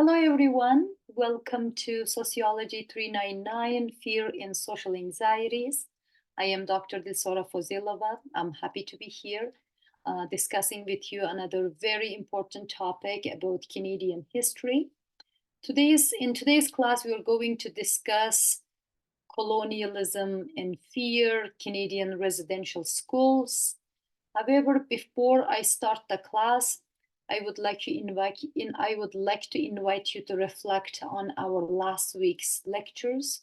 Hello, everyone. Welcome to Sociology 399, Fear and Social Anxieties. I am Dr. Dilsora Fozilova. I'm happy to be here discussing with you another very important topic about Canadian history. In today's class, we are going to discuss colonialism and fear, Canadian residential schools. However, before I start the class, I would like to invite you to reflect on our last week's lectures.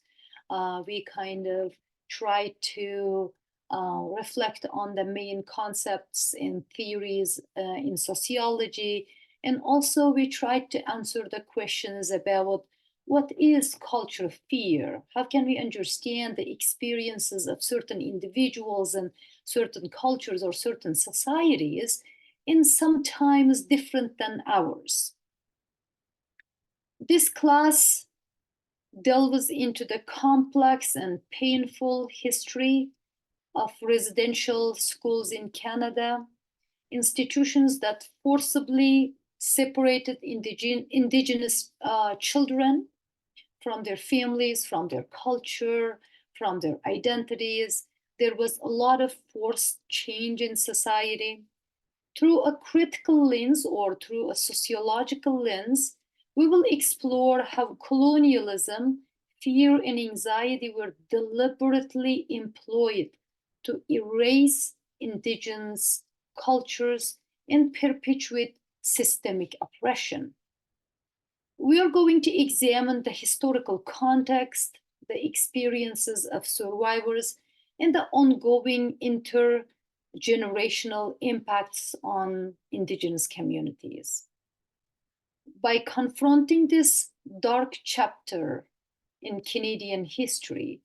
We kind of tried to reflect on the main concepts and theories in sociology, and also we tried to answer the questions about what is culture of fear? How can we understand the experiences of certain individuals and certain cultures or certain societies in sometimes different than ours? This class delves into the complex and painful history of residential schools in Canada, institutions that forcibly separated indigenous children from their families, from their culture, from their identities. There was a lot of forced change in society. Through a critical lens or through a sociological lens, we will explore how colonialism, fear, and anxiety were deliberately employed to erase indigenous cultures and perpetuate systemic oppression. We are going to examine the historical context, the experiences of survivors, and the ongoing intergenerational impacts on Indigenous communities. By confronting this dark chapter in Canadian history,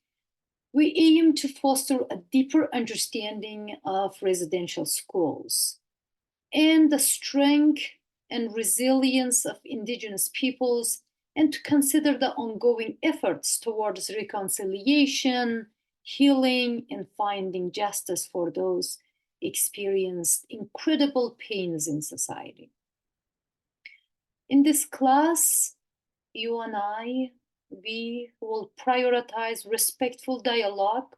we aim to foster a deeper understanding of residential schools and the strength and resilience of Indigenous peoples, and to consider the ongoing efforts towards reconciliation, healing, and finding justice for those experienced incredible pains in society. In this class, you and we will prioritize respectful dialogue,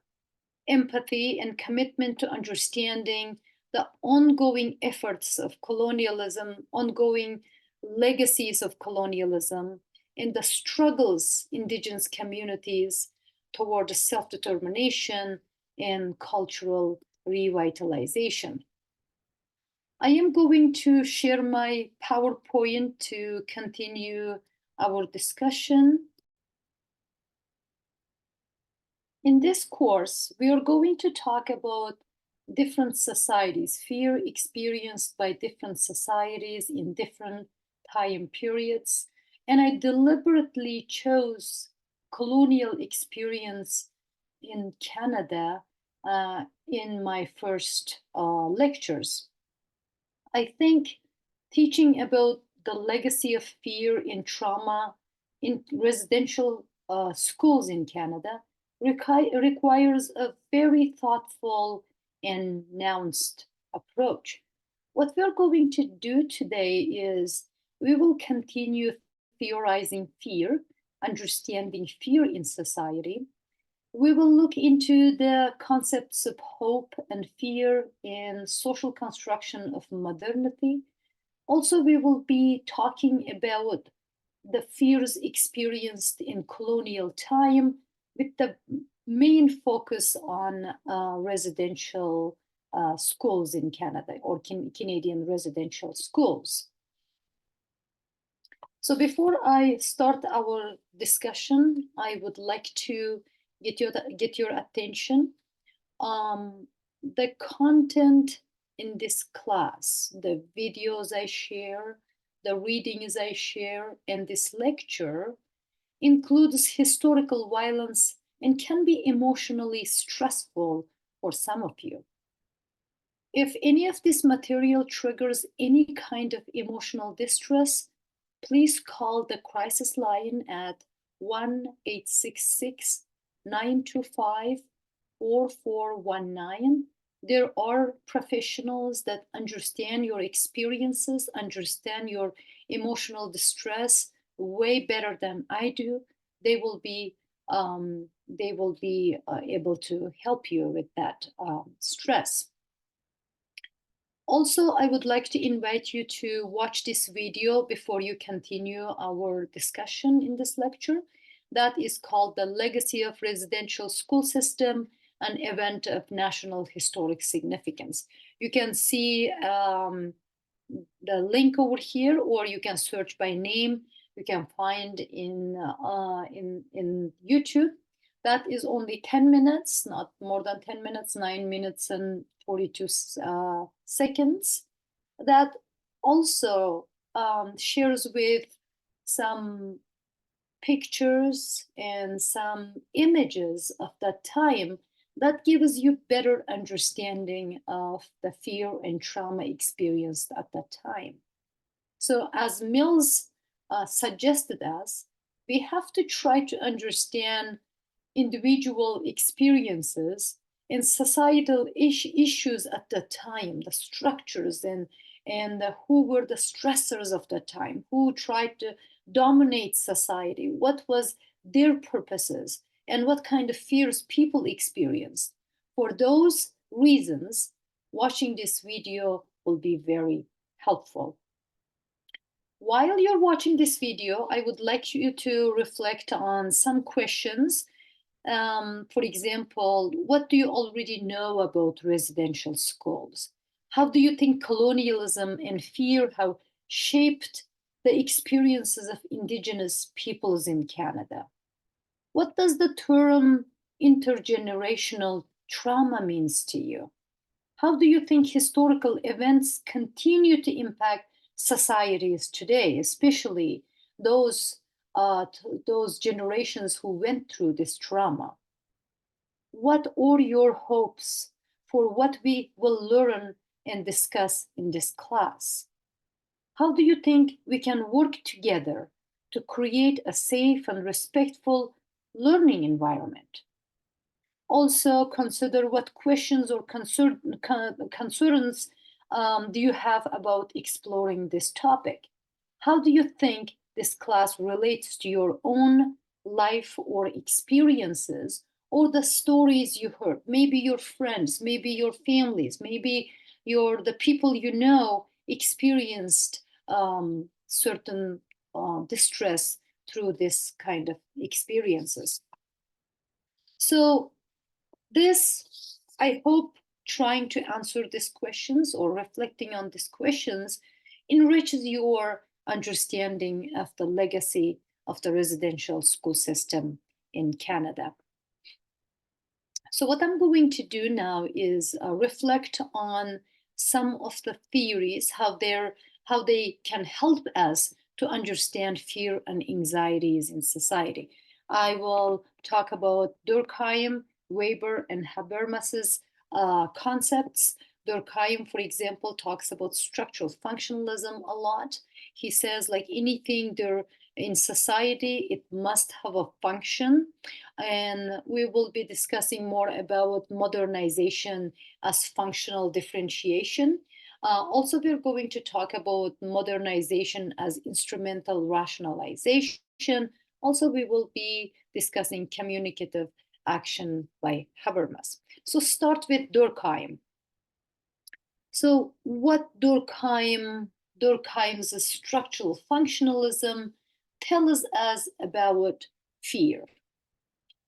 empathy, and commitment to understanding the ongoing efforts of colonialism, ongoing legacies of colonialism, and the struggles Indigenous communities toward self-determination and cultural revitalization. I am going to share my PowerPoint to continue our discussion. In this course, we are going to talk about different societies, fear experienced by different societies in different time periods. And I deliberately chose colonial experience in Canada in my first lectures. I think teaching about the legacy of fear and trauma in residential schools in Canada requires a very thoughtful and nuanced approach. What we're going to do today is we will continue theorizing fear, understanding fear in society. We will look into the concepts of hope and fear in social construction of modernity. Also, we will be talking about the fears experienced in colonial time, with the main focus on residential schools in Canada, or Canadian residential schools. So before I start our discussion, I would like to get your attention. The content in this class, the videos I share, the readings I share, and this lecture includes historical violence and can be emotionally stressful for some of you. If any of this material triggers any kind of emotional distress, please call the crisis line at 1-866-925-4419. There are professionals that understand your experiences, understand your emotional distress, way better than I do, they will be able to help you with that stress. Also, I would like to invite you to watch this video before you continue our discussion in this lecture. That is called The Legacy of Residential School System, an event of national historic significance. You can see the link over here, or you can search by name. You can find in YouTube. That is only 10 minutes, not more than 10 minutes, 9 minutes and 42 seconds. That also shares with some pictures and some images of that time that gives you better understanding of the fear and trauma experienced at that time. So as Mills suggested us, we have to try to understand individual experiences and societal issues at the time, the structures and who were the stressors of the time, who tried to dominate society, what was their purposes, and what kind of fears people experienced. For those reasons, watching this video will be very helpful. While you're watching this video, I would like you to reflect on some questions. For example, what do you already know about residential schools? How do you think colonialism and fear have shaped the experiences of Indigenous peoples in Canada? What does the term intergenerational trauma means to you? How do you think historical events continue to impact societies today, especially those generations who went through this trauma? What are your hopes for what we will learn and discuss in this class? How do you think we can work together to create a safe and respectful learning environment? Also, consider what questions or concerns do you have about exploring this topic? How do you think this class relates to your own life or experiences, or the stories you heard? Maybe your friends, maybe your families, maybe the people you know experienced certain distress through this kind of experiences. So this, I hope, trying to answer these questions or reflecting on these questions enriches your understanding of the legacy of the residential school system in Canada. So what I'm going to do now is reflect on some of the theories, how they can help us to understand fear and anxieties in society. I will talk about Durkheim, Weber, and Habermas's concepts. Durkheim, for example, talks about structural functionalism a lot. He says, like anything there in society, it must have a function. And we will be discussing more about modernization as functional differentiation. Also, we're going to talk about modernization as instrumental rationalization. Also, we will be discussing communicative action by Habermas. So start with Durkheim. So what Durkheim's structural functionalism tells us about fear.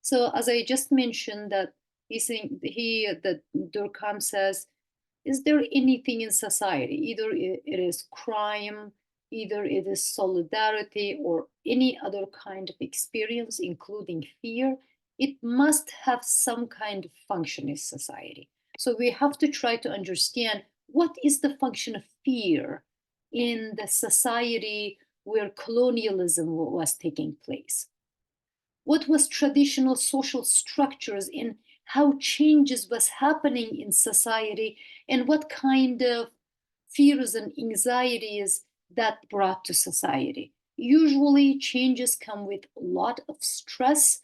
So as I just mentioned, that Durkheim says, is there anything in society, either it is crime, either it is solidarity, or any other kind of experience, including fear, it must have some kind of function in society. So we have to try to understand what is the function of fear in the society where colonialism was taking place. What was traditional social structures and how changes was happening in society, and what kind of fears and anxieties that brought to society. Usually changes come with a lot of stress,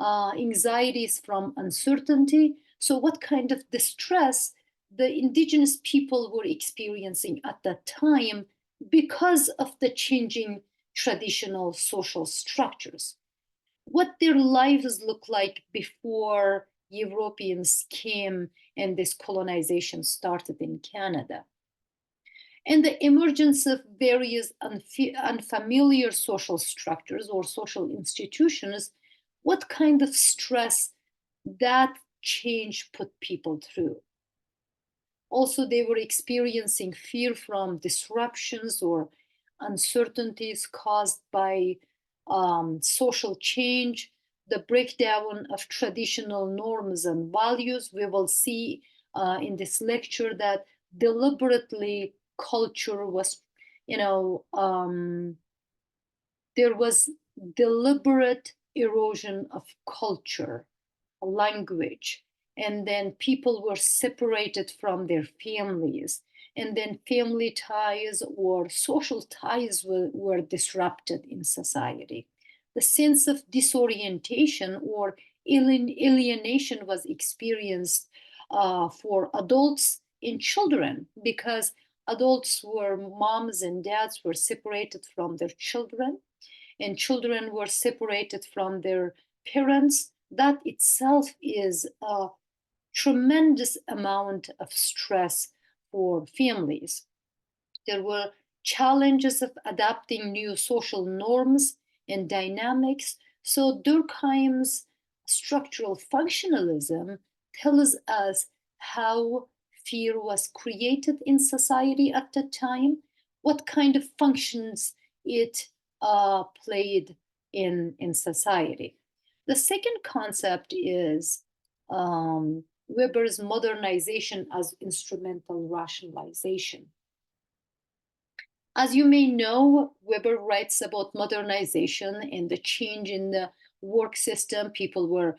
anxieties from uncertainty. So what kind of distress the indigenous people were experiencing at that time because of the changing traditional social structures, what their lives look like before Europeans came and this colonization started in Canada. And the emergence of various unfamiliar social structures or social institutions, what kind of stress that change put people through. Also, they were experiencing fear from disruptions or uncertainties caused by social change, the breakdown of traditional norms and values. We will see in this lecture that deliberately culture was, there was deliberate erosion of culture, language, and then people were separated from their families, and then family ties or social ties were disrupted in society. The sense of disorientation or alienation was experienced for adults and children, because adults were moms and dads were separated from their children, and children were separated from their parents. That itself is a tremendous amount of stress for families. There were challenges of adapting new social norms and dynamics. So Durkheim's structural functionalism tells us how fear was created in society at that time, what kind of functions it played in society. The second concept is Weber's modernization as instrumental rationalization. As you may know, Weber writes about modernization and the change in the work system. People were,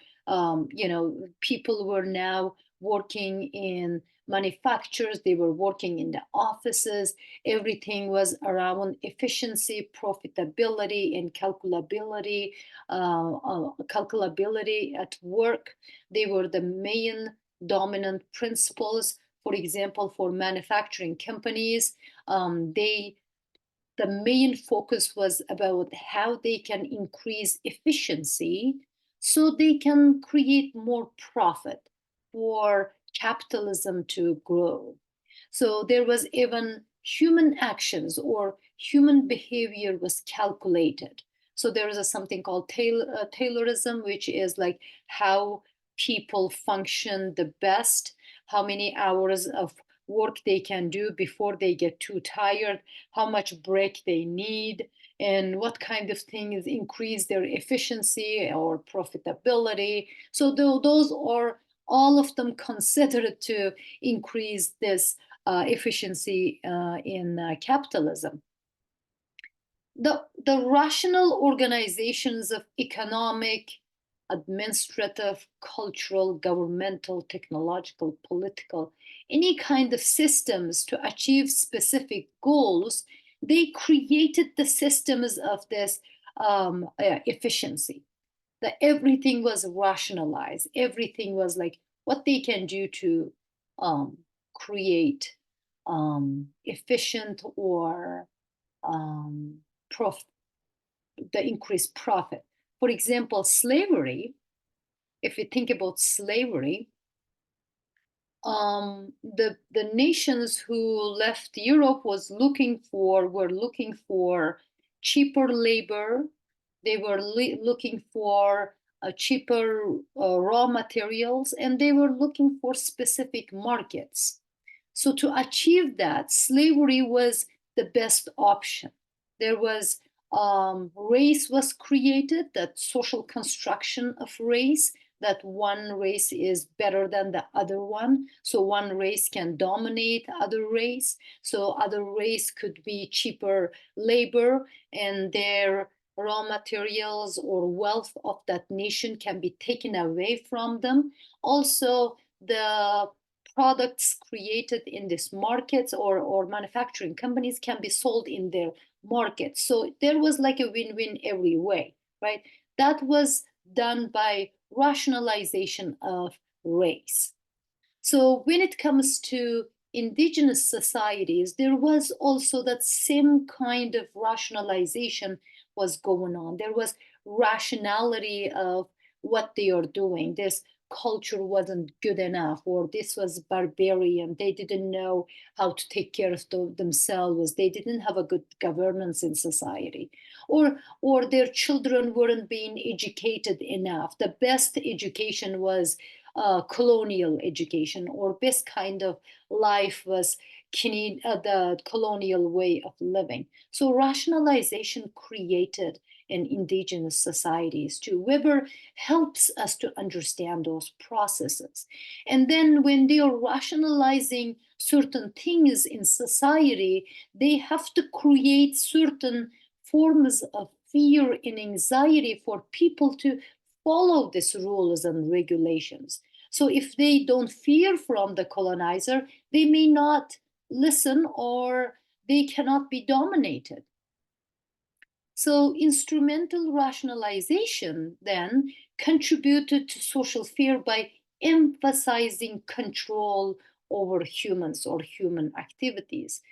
people were now working in manufacturers. They were working in the offices. Everything was around efficiency, profitability, and calculability at work. They were the main dominant principles. For example, for manufacturing companies, the main focus was about how they can increase efficiency so they can create more profit for capitalism to grow. So there was even human actions or human behavior was calculated. So there is something called Taylorism, which is like how people function the best, how many hours of work they can do before they get too tired, how much break they need, and what kind of things increase their efficiency or profitability. So those are all of them considered to increase this efficiency in capitalism. The rational organizations of economic, administrative, cultural, governmental, technological, political, any kind of systems to achieve specific goals, they created the systems of this efficiency. That everything was rationalized. Everything was like what they can do to create efficient or the increased profit. For example, slavery, if you think about slavery, the nations who left Europe were looking for cheaper labor. They were looking for cheaper raw materials, and they were looking for specific markets. So to achieve that, slavery was the best option. There was race was created, that social construction of race, that one race is better than the other one. So one race can dominate other race. So other race could be cheaper labor, and their raw materials or wealth of that nation can be taken away from them. Also, the products created in these markets or manufacturing companies can be sold in their market. So there was like a win-win every way, right? That was done by rationalization of race. So when it comes to indigenous societies, there was also that same kind of rationalization was going on. There was rationality of what they are doing. This culture wasn't good enough, or this was barbarian. They didn't know how to take care of themselves. They didn't have a good governance in society, or their children weren't being educated enough. The best education was colonial education, or best kind of life was the colonial way of living. So rationalization created in indigenous societies too. Weber helps us to understand those processes. And then when they are rationalizing certain things in society, they have to create certain forms of fear and anxiety for people to follow these rules and regulations. So if they don't fear from the colonizer, they may not listen, or they cannot be dominated. So instrumental rationalization then contributed to social fear by emphasizing control over humans or human activities.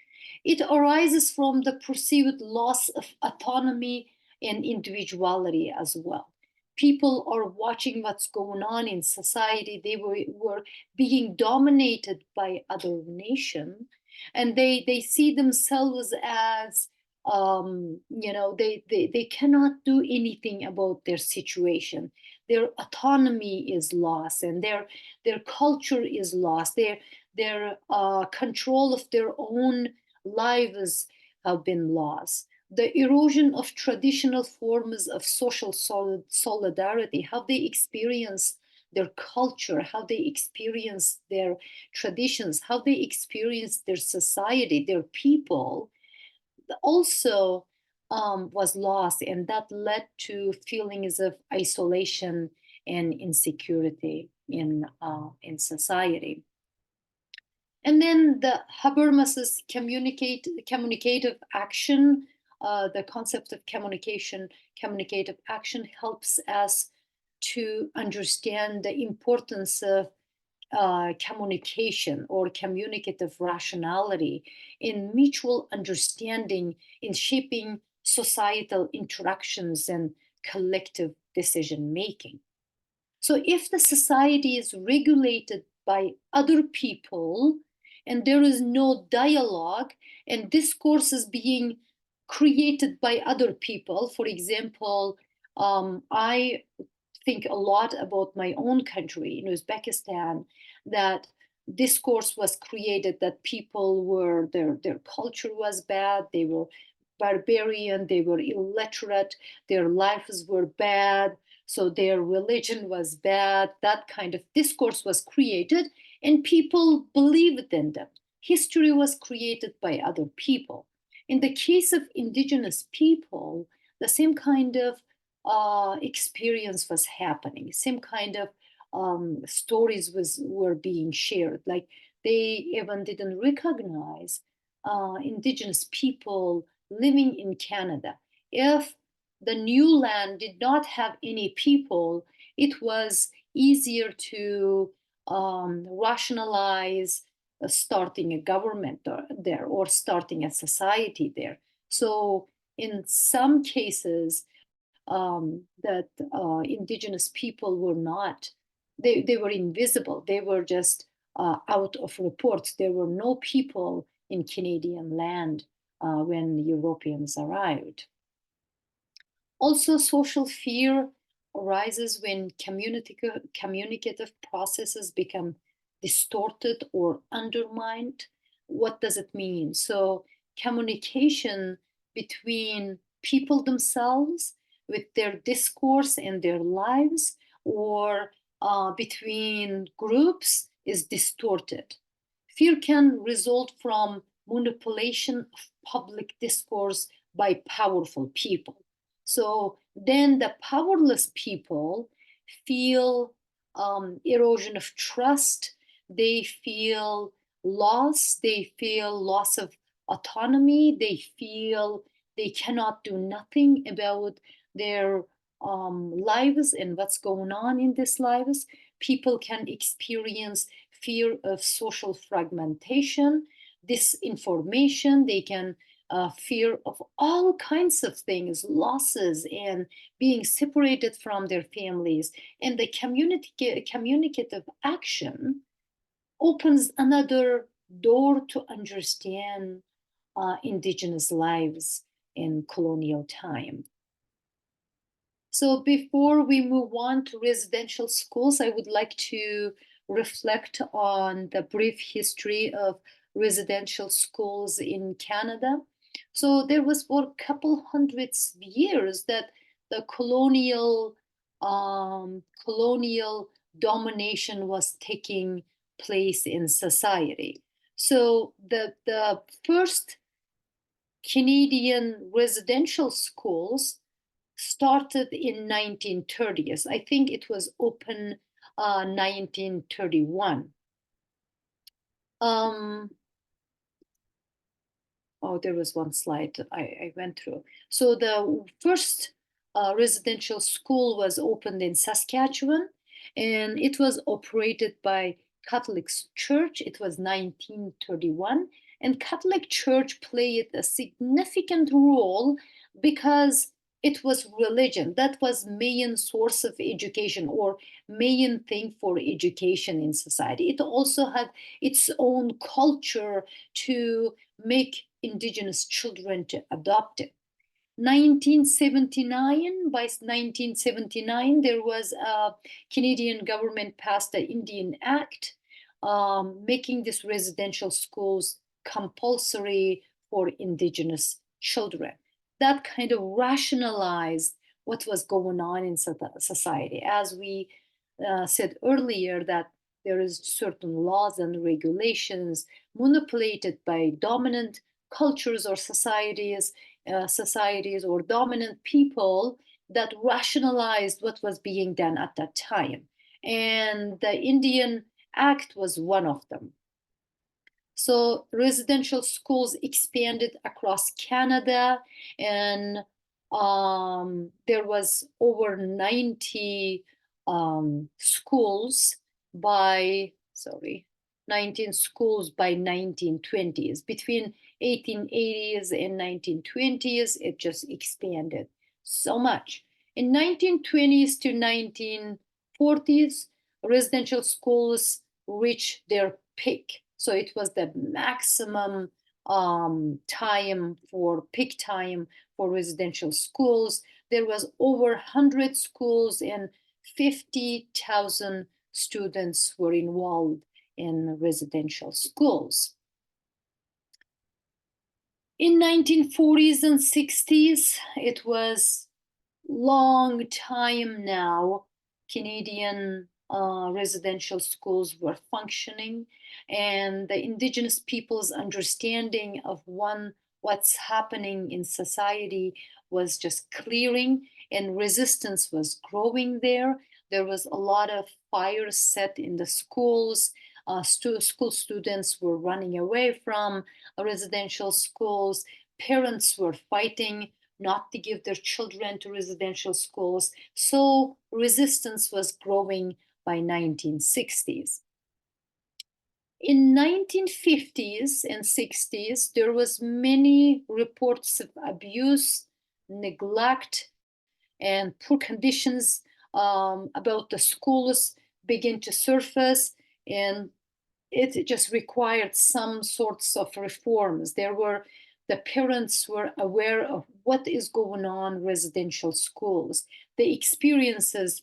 It arises from the perceived loss of autonomy and individuality as well. People are watching what's going on in society. They were being dominated by other nation, and they see themselves as they cannot do anything about their situation. Their autonomy is lost, and their culture is lost. Their control of their own lives have been lost. The erosion of traditional forms of social solidarity, how they experience their culture, how they experience their traditions, how they experience their society, their people, also was lost, and that led to feelings of isolation and insecurity in society. And then the Habermas's communicative action, the concept of communicative action helps us to understand the importance of communication or communicative rationality in mutual understanding in shaping societal interactions and collective decision making. So if the society is regulated by other people and there is no dialogue and discourse is being created by other people, for example, I think a lot about my own country in Uzbekistan, that discourse was created that people were, their culture was bad, they were barbarian, they were illiterate, their lives were bad, so their religion was bad. That kind of discourse was created, and people believed in them. History was created by other people. In the case of indigenous people, the same kind of experience was happening. Same kind of stories were being shared. Like they even didn't recognize indigenous people living in Canada. If the new land did not have any people, it was easier to rationalize starting a government there or starting a society there. So in some cases, that indigenous people were not, they were invisible. They were just out of reports. There were no people in Canadian land when Europeans arrived. Also, social fear arises when communicative processes become distorted or undermined. What does it mean? So communication between people themselves with their discourse and their lives, or between groups, is distorted. Fear can result from manipulation of public discourse by powerful people. So then the powerless people feel erosion of trust, they feel loss, they feel loss of autonomy, they feel they cannot do nothing about their lives and what's going on in these lives. People can experience fear of social fragmentation, disinformation. They can fear of all kinds of things, losses, and being separated from their families. And the communicative action opens another door to understand indigenous lives in colonial time. So before we move on to residential schools, I would like to reflect on the brief history of residential schools in Canada. So there was for a couple hundreds of years that the colonial domination was taking place in society. So the first Canadian residential schools started in 1930s. I think it was open 1931. Oh, there was one slide I went through. So the first residential school was opened in Saskatchewan, and it was operated by Catholic Church. It was 1931, and Catholic Church played a significant role because it was religion. That was main source of education or main thing for education in society. It also had its own culture to make indigenous children to adopt it. 1979, by 1979, there was a Canadian government passed the Indian Act, making these residential schools compulsory for indigenous children. That kind of rationalized what was going on in society. As we said earlier, that there is certain laws and regulations manipulated by dominant cultures or societies or dominant people that rationalized what was being done at that time. And the Indian Act was one of them. So residential schools expanded across Canada, and there was over 90 schools by, 19 schools by 1920s. Between 1880s and 1920s, it just expanded so much. In 1920s to 1940s, residential schools reached their peak. So it was the maximum time for peak time for residential schools. There was over 100 schools and 50,000 students were involved in residential schools. In 1940s and 60s, it was long time now, Canadian residential schools were functioning, and the indigenous people's understanding of what's happening in society was just clearing, and resistance was growing there. There was a lot of fires set in the schools. School students were running away from residential schools. Parents were fighting not to give their children to residential schools. So resistance was growing by 1960s. In 1950s and 60s, there was many reports of abuse, neglect, and poor conditions about the schools begin to surface, and it just required some sorts of reforms. The parents were aware of what is going on in residential schools, the experiences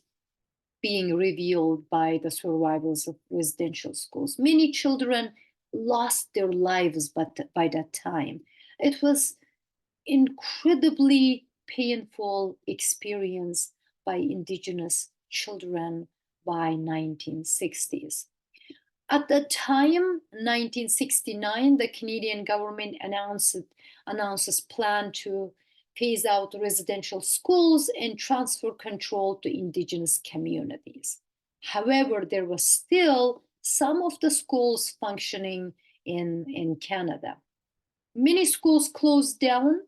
being revealed by the survivors of residential schools. Many children lost their lives by that time. It was incredibly painful experience by indigenous children by 1960s. At the time, 1969, the Canadian government announces plan to phase out residential schools and transfer control to indigenous communities. However, there was still some of the schools functioning in Canada. Many schools closed down,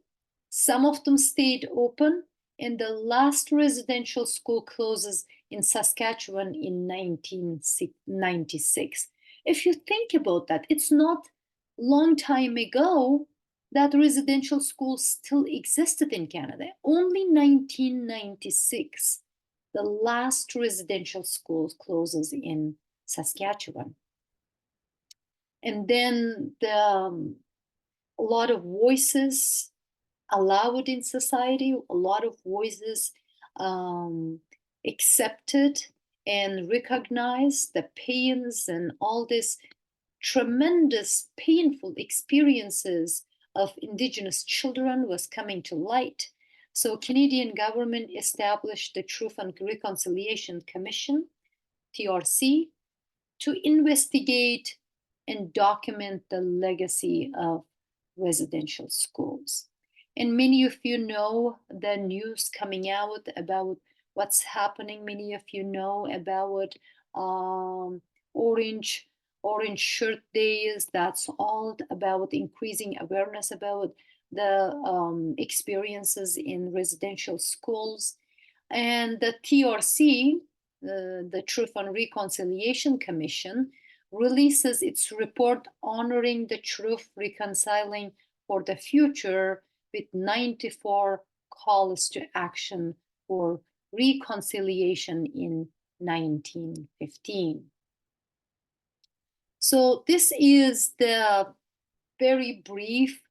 some of them stayed open, and the last residential school closes in Saskatchewan in 1996. If you think about that, it's not long time ago that residential schools still existed in Canada. Only 1996, the last residential school closes in Saskatchewan. And then a lot of voices allowed in society, a lot of voices um, accepted and recognized the pains and all this tremendous painful experiences of Indigenous children was coming to light. So Canadian government established the Truth and Reconciliation Commission, TRC, to investigate and document the legacy of residential schools. And many of you know the news coming out about what's happening. Many of you know about orange shirt days. That's all about increasing awareness about the experiences in residential schools. And the TRC, the Truth and Reconciliation Commission, releases its report honoring the truth, reconciling for the future, with 94 calls to action for reconciliation in 1915. So this is the very brief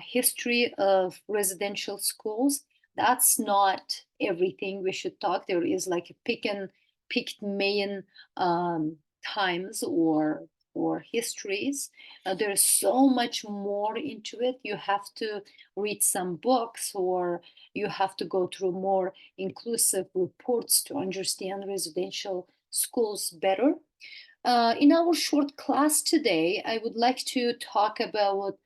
history of residential schools. That's not everything we should talk. There is like a picked main times or histories. There's so much more into it. You have to read some books, or you have to go through more inclusive reports to understand residential schools better. In our short class today, I would like to talk about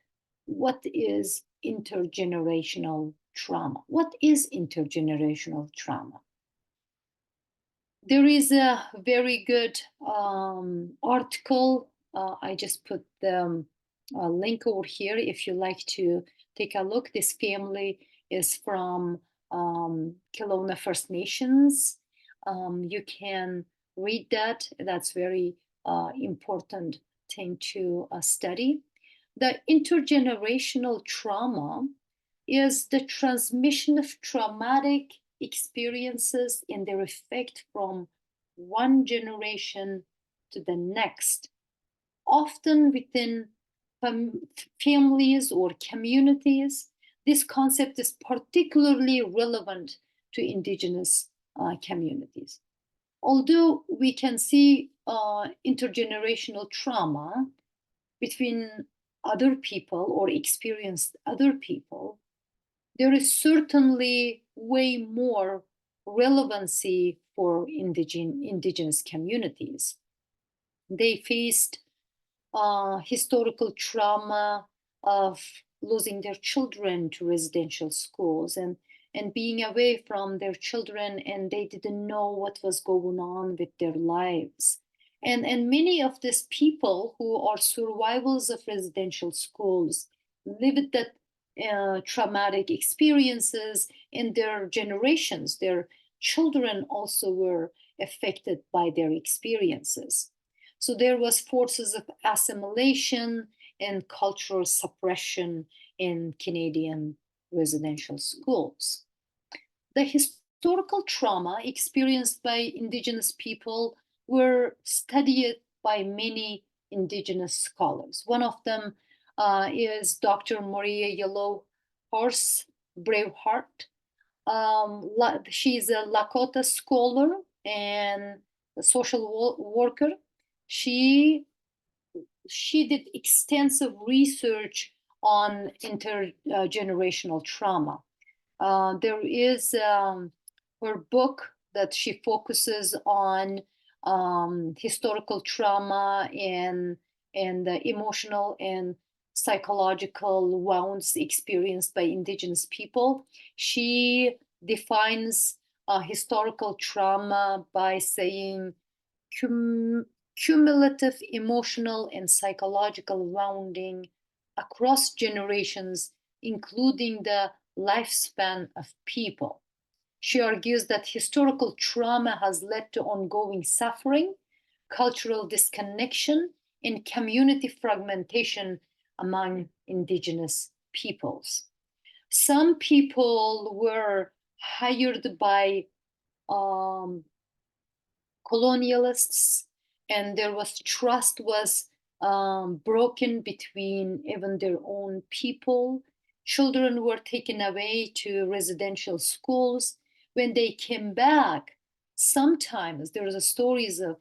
what is intergenerational trauma. What is intergenerational trauma? There is a very good article. I just put the link over here if you like to take a look. This family is from Kelowna First Nations. You can read that. That's very important thing to study. The intergenerational trauma is the transmission of traumatic experiences and their effect from one generation to the next, often within families or communities. This concept is particularly relevant to Indigenous communities. Although we can see intergenerational trauma between other people or experienced other people, there is certainly way more relevancy for indigenous communities. They faced historical trauma of losing their children to residential schools and being away from their children, and they didn't know what was going on with their lives. And many of these people who are survivors of residential schools lived that traumatic experiences in their generations. Their children also were affected by their experiences. So there was forces of assimilation and cultural suppression in Canadian residential schools. The historical trauma experienced by Indigenous people were studied by many Indigenous scholars. One of them is Dr. Maria Yellow Horse Braveheart. She's a Lakota scholar and a social worker. She did extensive research on intergenerational trauma. There is her book that she focuses on historical trauma and the emotional and psychological wounds experienced by Indigenous people. She defines historical trauma by saying cumulative emotional and psychological wounding across generations, including the lifespan of people. She argues that historical trauma has led to ongoing suffering, cultural disconnection, and community fragmentation among indigenous peoples. Some people were hired by colonialists, and there was trust was broken between even their own people. Children were taken away to residential schools. When they came back, sometimes there was stories of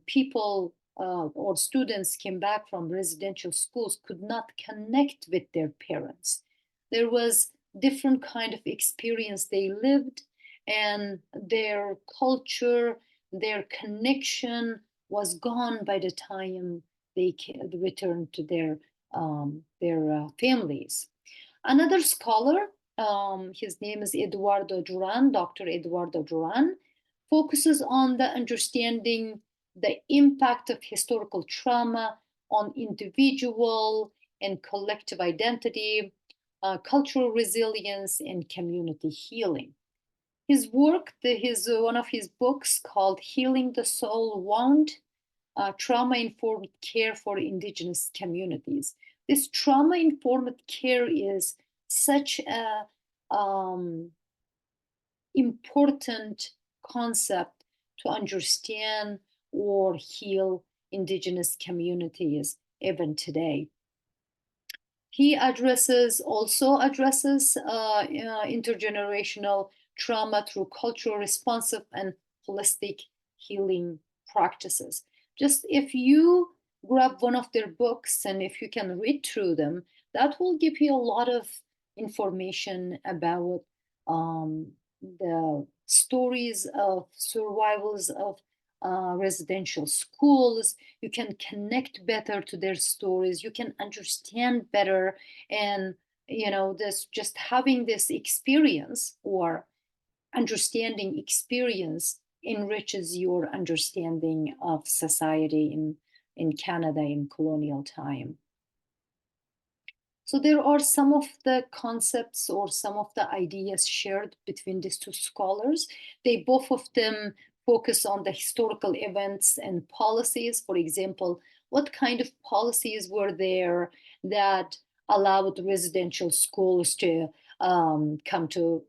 people or students came back from residential schools could not connect with their parents. There was different kind of experience they lived, and their culture, their connection was gone by the time they returned to their families. Another scholar, his name is Eduardo Duran, Dr. Eduardo Duran, focuses on the understanding the impact of historical trauma on individual and collective identity, cultural resilience, and community healing. His work, one of his books called Healing the Soul Wound, Trauma-Informed Care for Indigenous Communities. This trauma-informed care is such a important concept to understand or heal indigenous communities even today. He also addresses intergenerational trauma through cultural responsive and holistic healing practices. Just if you grab one of their books and if you can read through them, that will give you a lot of information about the stories of survivals of residential schools. You can connect better to their stories. You can understand better, and this just having this experience or understanding experience enriches your understanding of society in Canada in colonial time. So there are some of the concepts or some of the ideas shared between these two scholars. They both of them focus on the historical events and policies. For example, what kind of policies were there that allowed residential schools to come to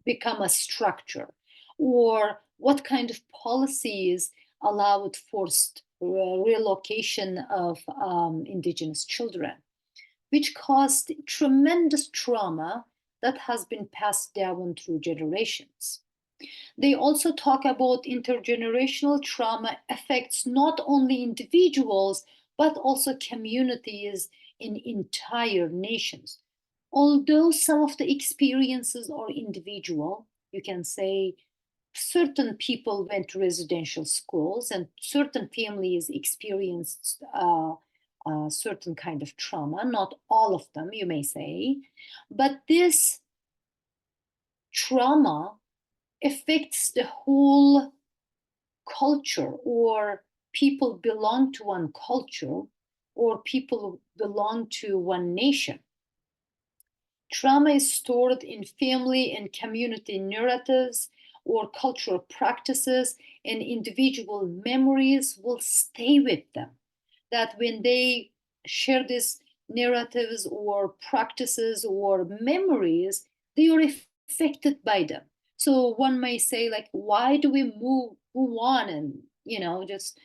become a structure, or what kind of policies allowed forced relocation of indigenous children, which caused tremendous trauma that has been passed down through generations. They also talk about intergenerational trauma affects not only individuals, but also communities in entire nations. Although some of the experiences are individual, you can say certain people went to residential schools and certain families experienced certain kind of trauma, not all of them, you may say, but this trauma affects the whole culture, or people belong to one culture, or people belong to one nation. Trauma is stored in family and community narratives or cultural practices, and individual memories will stay with them. That when they share these narratives or practices or memories, they are affected by them. So one may say, like, why do we move on and just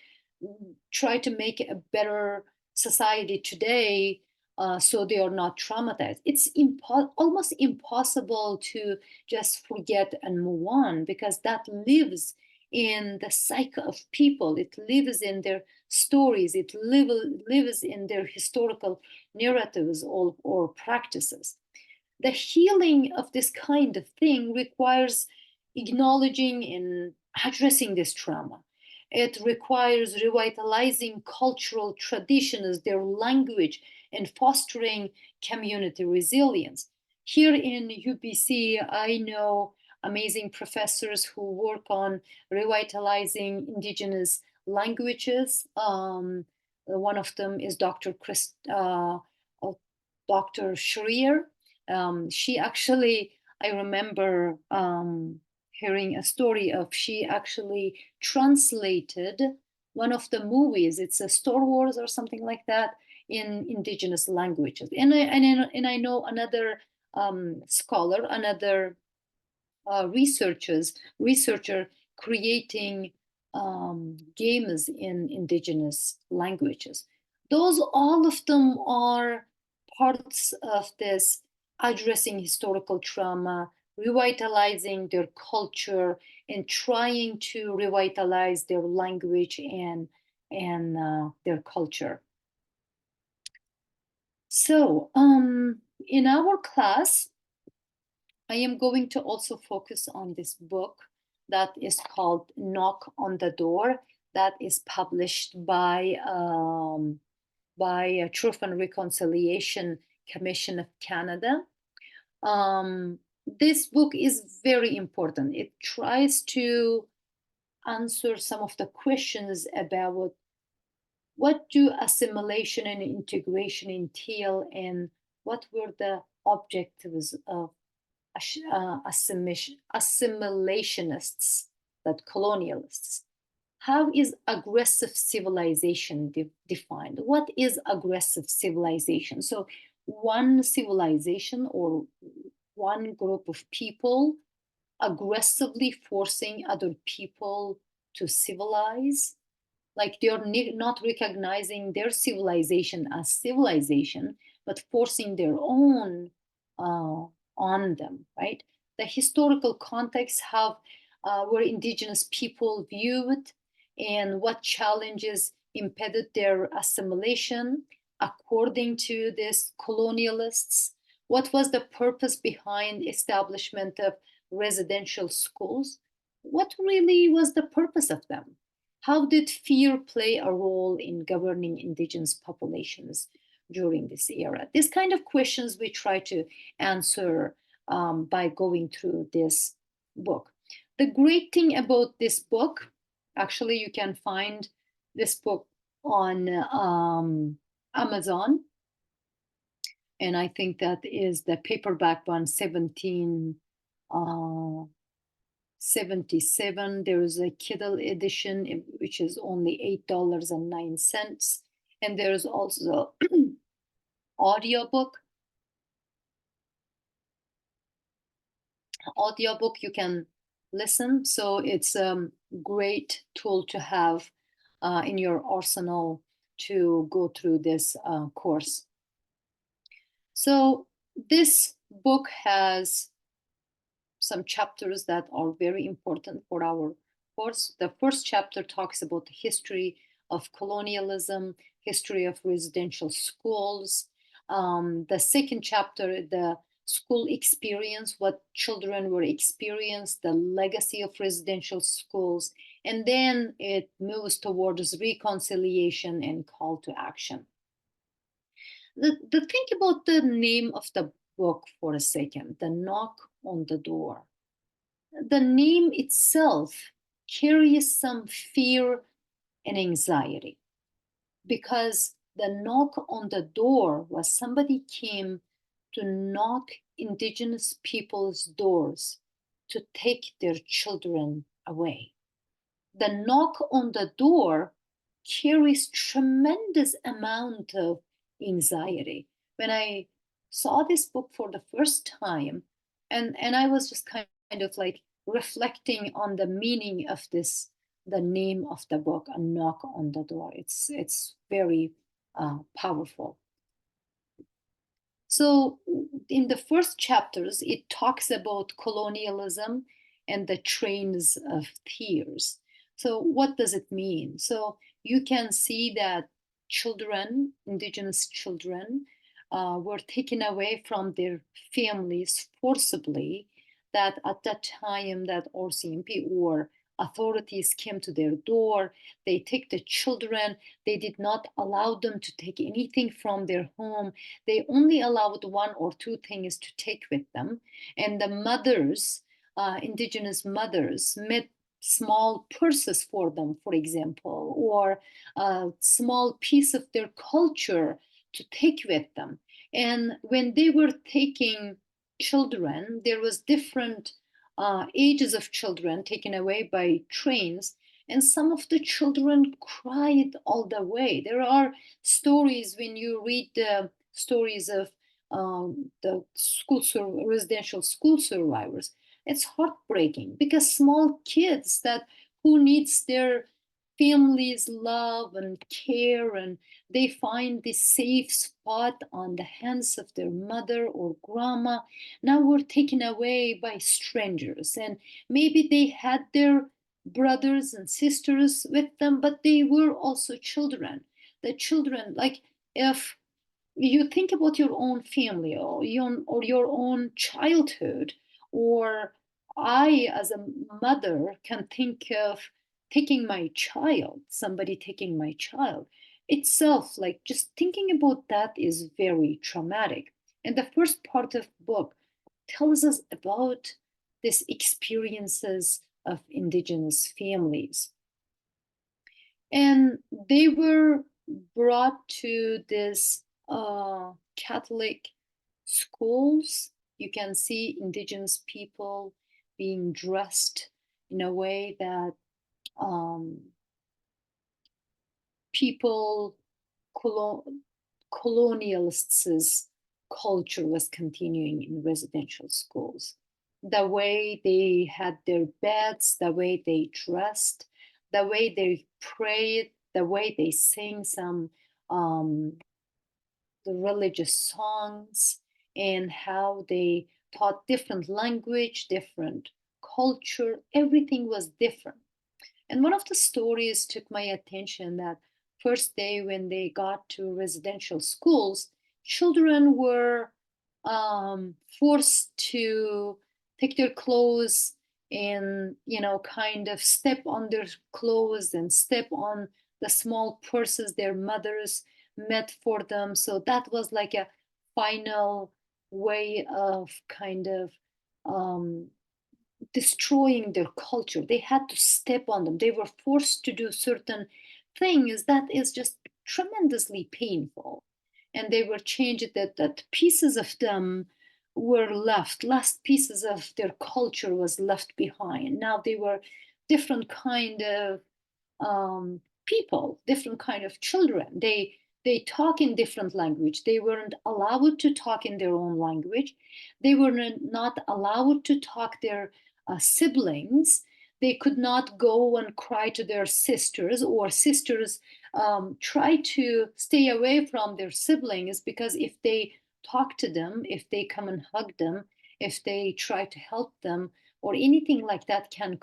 try to make a better society today, so they are not traumatized? It's almost impossible to just forget and move on, because that lives in the psyche of people. It lives in their stories. It lives in their historical narratives or practices. The healing of this kind of thing requires acknowledging and addressing this trauma. It requires revitalizing cultural traditions, their language, and fostering community resilience. Here in UBC, I know amazing professors who work on revitalizing indigenous languages. One of them is Dr. Dr. Schreier. She actually, I remember hearing a story of she actually translated one of the movies. It's a Star Wars or something like that in indigenous languages. And I know another scholar, another researcher creating games in indigenous languages. Those, all of them are parts of this addressing historical trauma, revitalizing their culture, and trying to revitalize their language and their culture. So in our class, I am going to also focus on this book that is called Knock on the Door, that is published by Truth and Reconciliation Commission of Canada. This book is very important. It tries to answer some of the questions about what do assimilation and integration entail, and what were the objectives of assimilationists, that colonialists. How is aggressive civilization defined? What is aggressive civilization? So one civilization or one group of people aggressively forcing other people to civilize, like they're not recognizing their civilization as civilization, but forcing their own on them, right? The historical context, how were indigenous people viewed, and what challenges impeded their assimilation according to these colonialists. What was the purpose behind establishment of residential schools? What really was the purpose of them? How did fear play a role in governing indigenous populations during this era? These kind of questions we try to answer by going through this book. The great thing about this book, actually, you can find this book on Amazon. And I think that is the paperback one, 1777. There is a Kindle edition, which is only $8.09. And there's also audiobook. You can listen. So it's a great tool to have in your arsenal to go through this course. So this book has some chapters that are very important for our course. The first chapter talks about the history of colonialism, history of residential schools. The second chapter, the school experience, what children were experienced, the legacy of residential schools, and then it moves towards reconciliation and call to action. The think about the name of the book for a second, The Knock on the Door. The name itself carries some fear and anxiety, because the knock on the door was somebody came to knock indigenous people's doors to take their children away. The knock on the door carries tremendous amount of anxiety. When I saw this book for the first time, and I was just kind of like reflecting on the meaning of this, the name of the book, A Knock on the Door. It's very powerful. So in the first chapters, it talks about colonialism and the trains of tears. So what does it mean? So you can see that children, indigenous children, were taken away from their families forcibly, that at that time that RCMP or authorities came to their door, they take the children, they did not allow them to take anything from their home. They only allowed one or two things to take with them. And the mothers, indigenous mothers, made small purses for them, for example, or a small piece of their culture to take with them. And when they were taking children, there was different ages of children taken away by trains, and some of the children cried all the way. There are stories when you read the stories of the residential school survivors. It's heartbreaking because small kids that who needs their family's love and care, and they find this safe spot on the hands of their mother or grandma, now were taken away by strangers. And maybe they had their brothers and sisters with them, but they were also children. The children, like, if you think about your own family or your own childhood, or I as a mother can think of taking my child, somebody taking my child itself, like just thinking about that is very traumatic. And the first part of the book tells us about these experiences of indigenous families, and they were brought to this Catholic schools. You can see indigenous people being dressed in a way that um, people, colonialists' culture was continuing in residential schools. The way they had their beds, the way they dressed, the way they prayed, the way they sang some um, the religious songs, and how they taught different language, different culture. Everything was different. And one of the stories took my attention, that first day when they got to residential schools, children were forced to take their clothes and, kind of step on their clothes and step on the small purses their mothers made for them. So that was like a final way of kind of um, destroying their culture. They had to step on them. They were forced to do certain things that is just tremendously painful. And they were changed, that pieces of them were left, last pieces of their culture was left behind. Now they were different kind of people, different kind of children. They talk in different language. They weren't allowed to talk in their own language. They were not allowed to talk their siblings. They could not go and cry to their sisters, or sisters try to stay away from their siblings, because if they talk to them, if they come and hug them, if they try to help them, or anything like that, can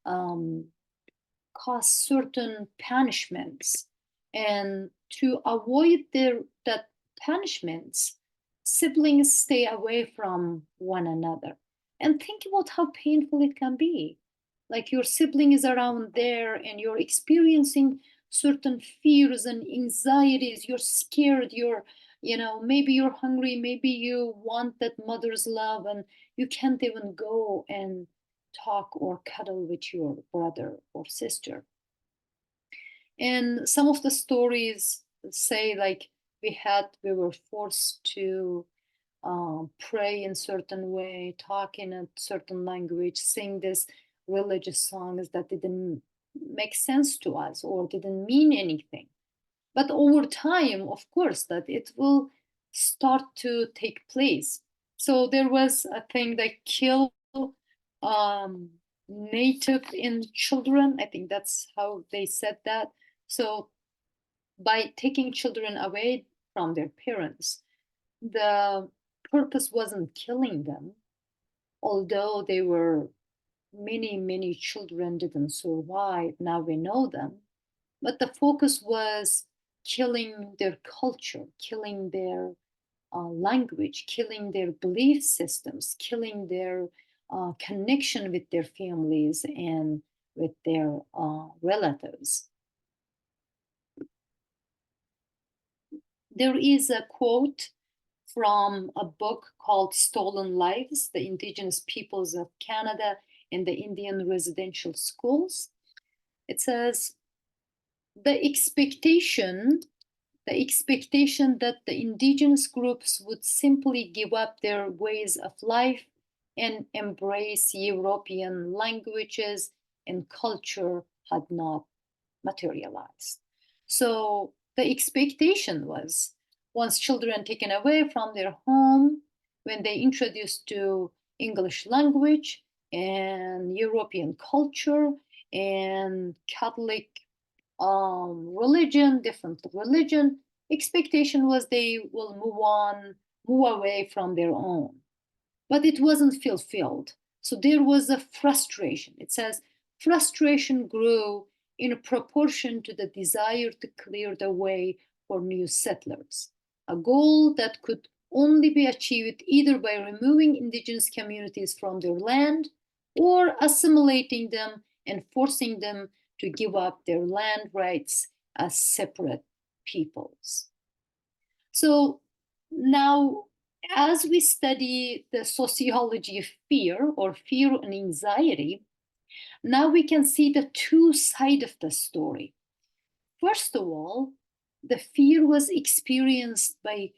um, cause certain punishments. And to avoid that punishments, siblings stay away from one another. And think about how painful it can be. Like your sibling is around there and you're experiencing certain fears and anxieties. You're scared, maybe you're hungry, maybe you want that mother's love, and you can't even go and talk or cuddle with your brother or sister. And some of the stories say, like, we were forced to pray in certain way, talk in a certain language, sing this religious songs that didn't make sense to us or didn't mean anything. But over time, of course, that it will start to take place. So there was a thing that killed um, native in children. I think that's how they said that. So by taking children away from their parents, the purpose wasn't killing them, although they were many children didn't survive. Now we know them, but the focus was killing their culture, killing their language, killing their belief systems, killing their connection with their families and with their relatives. There is a quote from a book called Stolen Lives, The Indigenous Peoples of Canada and the Indian Residential Schools. It says, the expectation that the indigenous groups would simply give up their ways of life and embrace European languages and culture had not materialized. So the expectation was, once children taken away from their home, when they introduced to English language and European culture and Catholic religion, different religion, expectation was they will move away from their own. But it wasn't fulfilled. So there was a frustration. It says frustration grew in proportion to the desire to clear the way for new settlers, a goal that could only be achieved either by removing indigenous communities from their land or assimilating them and forcing them to give up their land rights as separate peoples. So now, as we study the sociology of fear or fear and anxiety, now we can see the two sides of the story. First of all, the fear was experienced by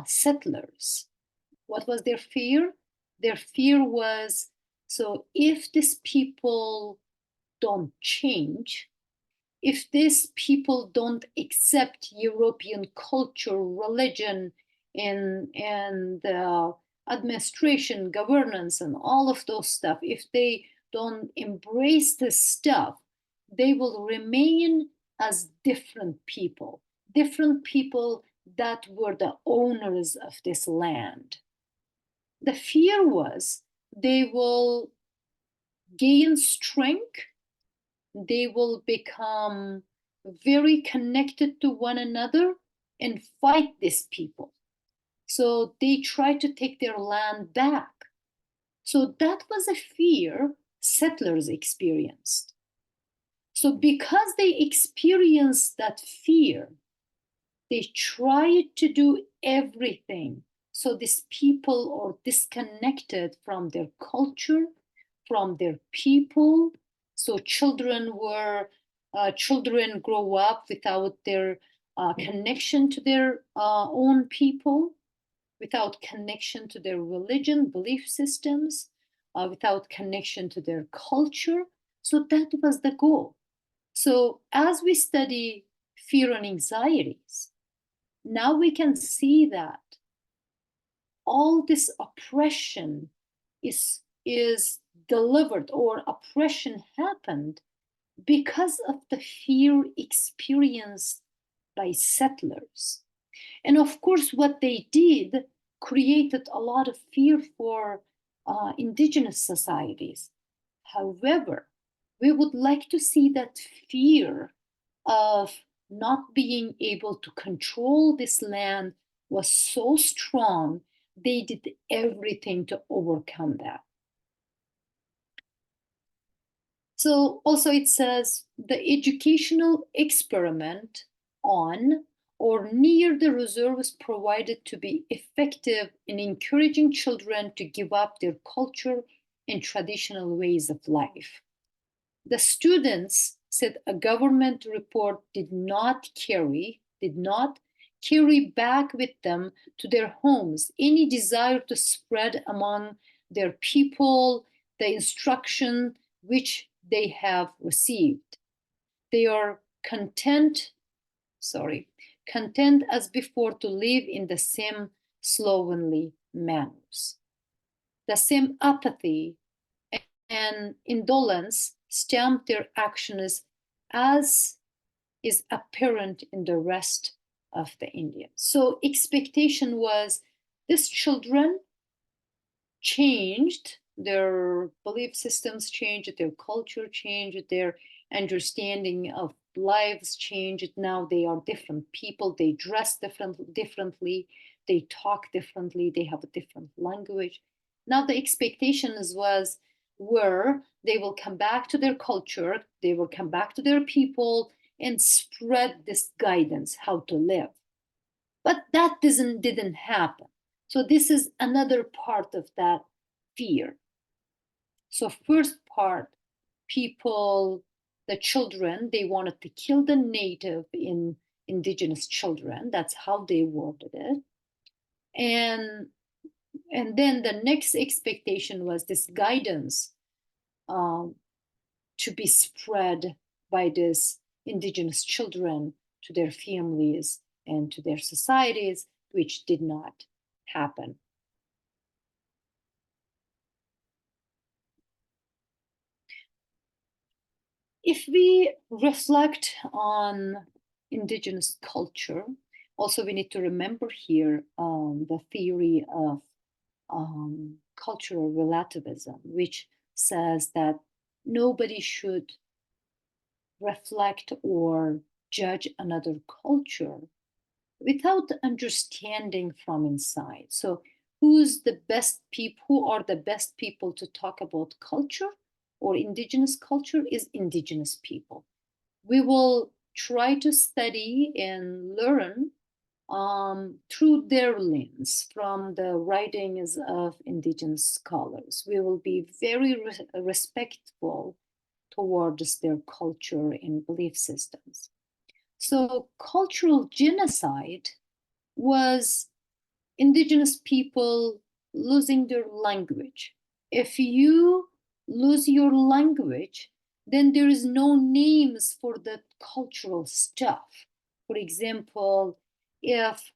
settlers. What was their fear? Their fear was, so if these people don't change, if these people don't accept European culture, religion, and administration, governance, and all of those stuff, if they don't embrace this stuff, they will remain as different people that were the owners of this land. The fear was they will gain strength, they will become very connected to one another and fight these people. So they try to take their land back. So that was a fear settlers experienced. So because they experienced that fear, they tried to do everything so these people are disconnected from their culture, from their people. So children grow up without their connection to their own people, without connection to their religion, belief systems, without connection to their culture. So that was the goal. So as we study fear and anxieties, now we can see that all this oppression is delivered, or oppression happened because of the fear experienced by settlers. And of course, what they did created a lot of fear for indigenous societies. However, we would like to see that fear of not being able to control this land was so strong, they did everything to overcome that. So also it says the educational experiment on or near the reserve was provided to be effective in encouraging children to give up their culture and traditional ways of life. The students said a government report did not carry back with them to their homes any desire to spread among their people the instruction which they have received. They are content as before to live in the same slovenly manners. The same apathy and indolence stamp their actions, as is apparent in the rest of the Indians. So expectation was these children changed, their belief systems changed, their culture changed, their understanding of lives changed. Now they are different people, they dress differently, they talk differently, they have a different language. Now the expectations were they will come back to their culture, they will come back to their people and spread this guidance how to live. But that didn't happen. So this is another part of that fear. So first part, people, the children, they wanted to kill the native indigenous children. That's how they worded it. And then the next expectation was this guidance um, to be spread by these indigenous children to their families and to their societies, which did not happen. If we reflect on indigenous culture, also we need to remember here the theory of cultural relativism, which says that nobody should reflect or judge another culture without understanding from inside. So who are the best people to talk about culture or indigenous culture is indigenous people. We will try to study and learn through their lens from the writings of indigenous scholars. We will be very respectful towards their culture and belief systems. So, cultural genocide was indigenous people losing their language. If you lose your language, then there is no names for the cultural stuff. For example, if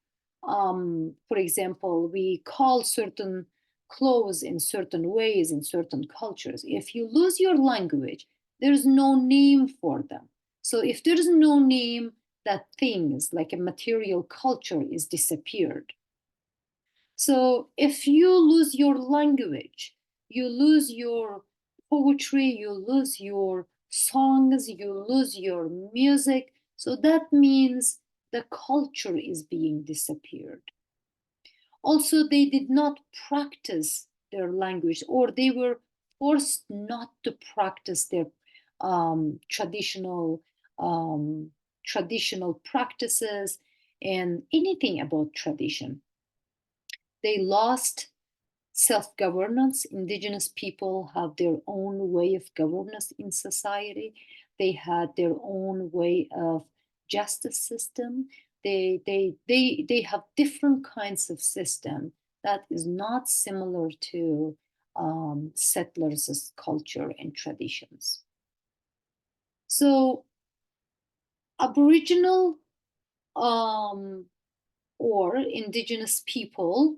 we call certain clothes in certain ways in certain cultures, if you lose your language, there's no name for them. So if there is no name, that things like a material culture is disappeared. So if you lose your language, you lose your poetry, you lose your songs, you lose your music. So that means the culture is being disappeared. Also, they did not practice their language, or they were forced not to practice their traditional traditional practices and anything about tradition. They lost self-governance. Indigenous people have their own way of governance in society. They had their own way of justice system. They have different kinds of system that is not similar to settlers' culture and traditions. So Aboriginal or indigenous people,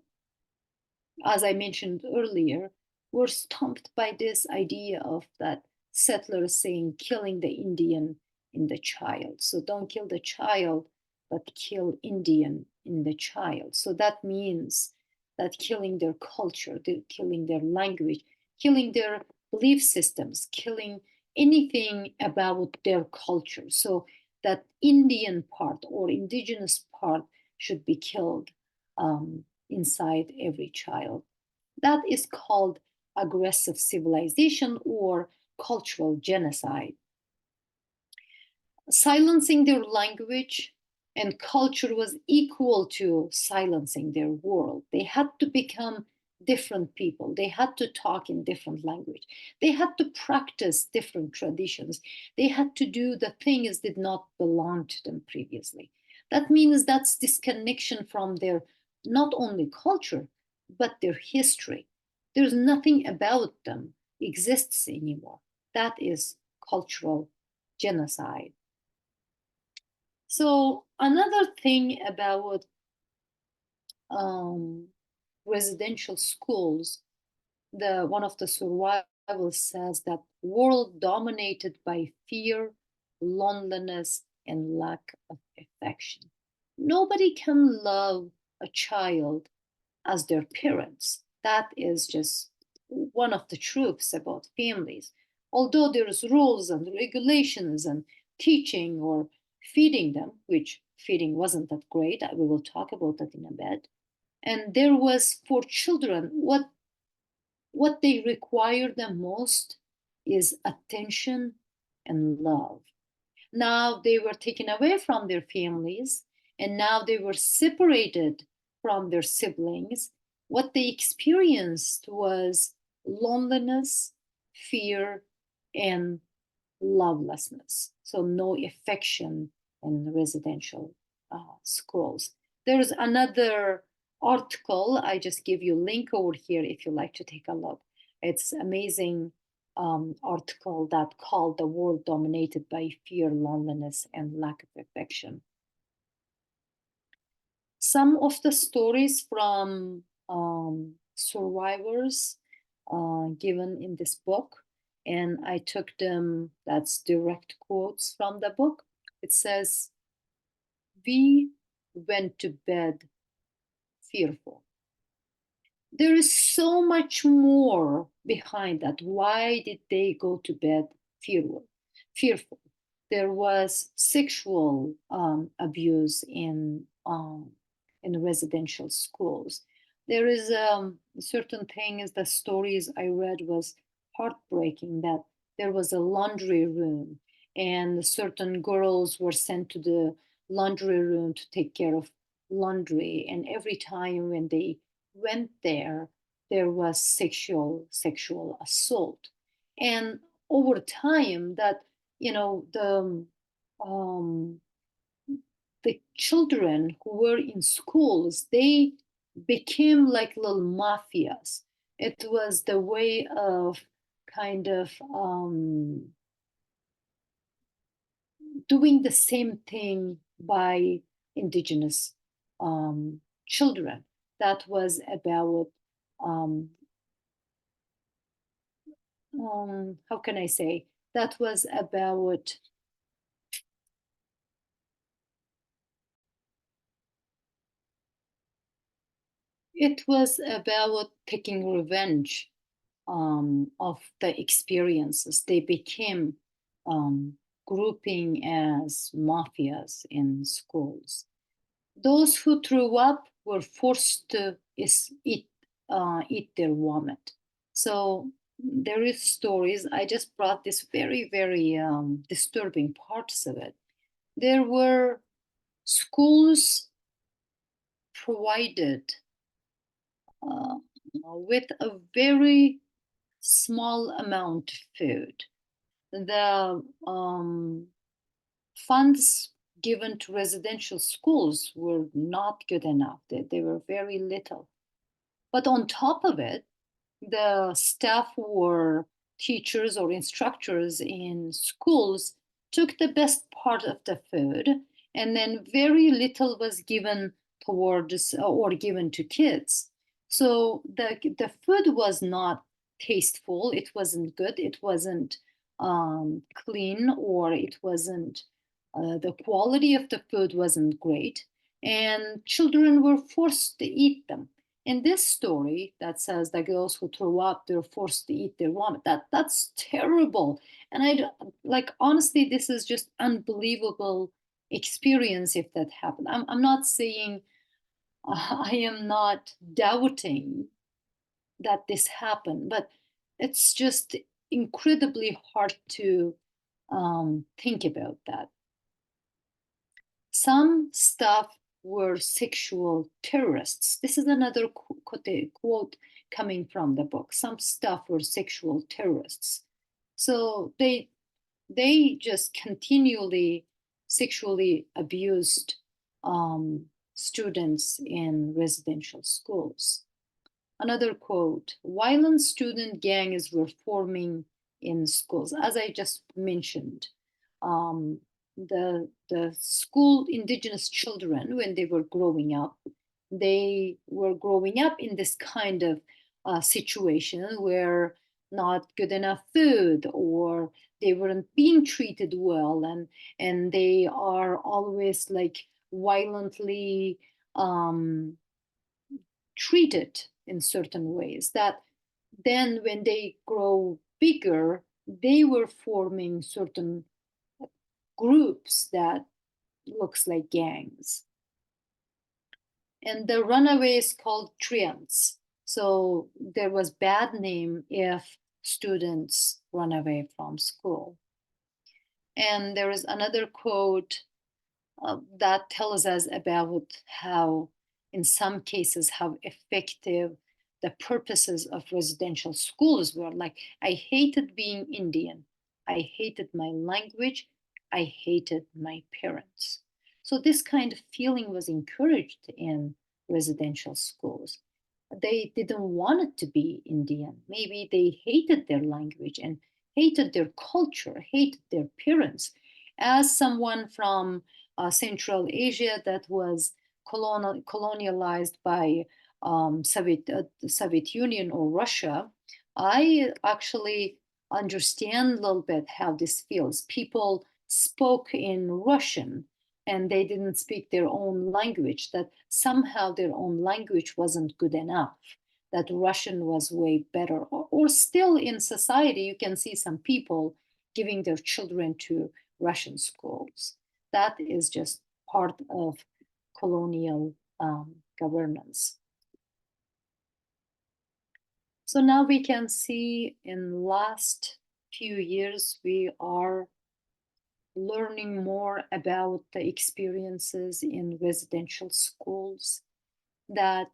as I mentioned earlier, were stumped by this idea of that settlers saying killing the Indian in the child. So don't kill the child, but kill Indian in the child. So that means that killing their culture, killing their language, killing their belief systems, killing anything about their culture. So that Indian part or indigenous part should be killed inside every child. That is called aggressive civilization or cultural genocide. Silencing their language and culture was equal to silencing their world. They had to become different people. They had to talk in different language. They had to practice different traditions. They had to do the things that did not belong to them previously. That means that's disconnection from their not only culture, but their history. There's nothing about them exists anymore. That is cultural genocide. So another thing about residential schools, one of the survivors says that world dominated by fear, loneliness, and lack of affection. Nobody can love a child as their parents. That is just one of the truths about families. Although there's rules and regulations and teaching or feeding them, which feeding wasn't that great, we will talk about that in a bit. And there was for children, what they require the most is attention and love. Now they were taken away from their families, and now they were separated from their siblings. What they experienced was loneliness, fear, and lovelessness. So no affection in residential schools. There's another article. I just give you a link over here if you like to take a look. It's amazing article that called "The World Dominated by Fear, Loneliness, and Lack of Affection." Some of the stories from survivors given in this book, and I took them, that's direct quotes from the book. It says, "We went to bed fearful." There is so much more behind that. Why did they go to bed fearful? Fearful. There was sexual abuse in residential schools. There is certain things. The stories I read was heartbreaking. That there was a laundry room, and certain girls were sent to the laundry room to take care of laundry, and every time when they went there, there was sexual assault. And over time, that you know um, the children who were in schools, they became like little mafias. It was the way of kind of doing the same thing by indigenous children. That was about um, how can I say? That was about it was about taking revenge of the experiences. They became um, grouping as mafias in schools. Those who threw up were forced to eat their vomit. So there is stories. I just brought this very disturbing parts of it. There were schools provided uh, with a very small amount of food. The funds given to residential schools were not good enough. They were very little. But on top of it, the staff or teachers or instructors in schools took the best part of the food, and then very little was given towards or given to kids. So the food was not tasteful, it wasn't good, it wasn't clean, or it wasn't the quality of the food wasn't great, and children were forced to eat them. In this story that says the girls who throw up, they're forced to eat their vomit, that's terrible. And like, honestly, this is just unbelievable experience if that happened. I'm not saying I am not doubting that this happened, but it's just incredibly hard to think about that. Some staff were sexual terrorists. This is another quote coming from the book. Some staff were sexual terrorists. So they just continually sexually abused students in residential schools. Another quote: violent student gangs were forming in schools. As I just mentioned, um, the school indigenous children, when they were growing up, they were growing up in this kind of situation where not good enough food, or they weren't being treated well, and they are always like violently treated in certain ways, that then when they grow bigger, they were forming certain groups that looks like gangs. And the runaways called triumphs. So there was bad name if students run away from school. And there is another quote that tells us about how, in some cases, how effective the purposes of residential schools were. Like, I hated being Indian, I hated my language, I hated my parents. So this kind of feeling was encouraged in residential schools. They didn't want it to be Indian. Maybe they hated their language and hated their culture, hated their parents. As someone from Central Asia that was colonialized by the Soviet Union or Russia, I actually understand a little bit how this feels. People spoke in Russian and they didn't speak their own language, that somehow their own language wasn't good enough, that Russian was way better. Or still in society, you can see some people giving their children to Russian schools. That is just part of colonial governance. So now we can see in last few years, we are learning more about the experiences in residential schools, that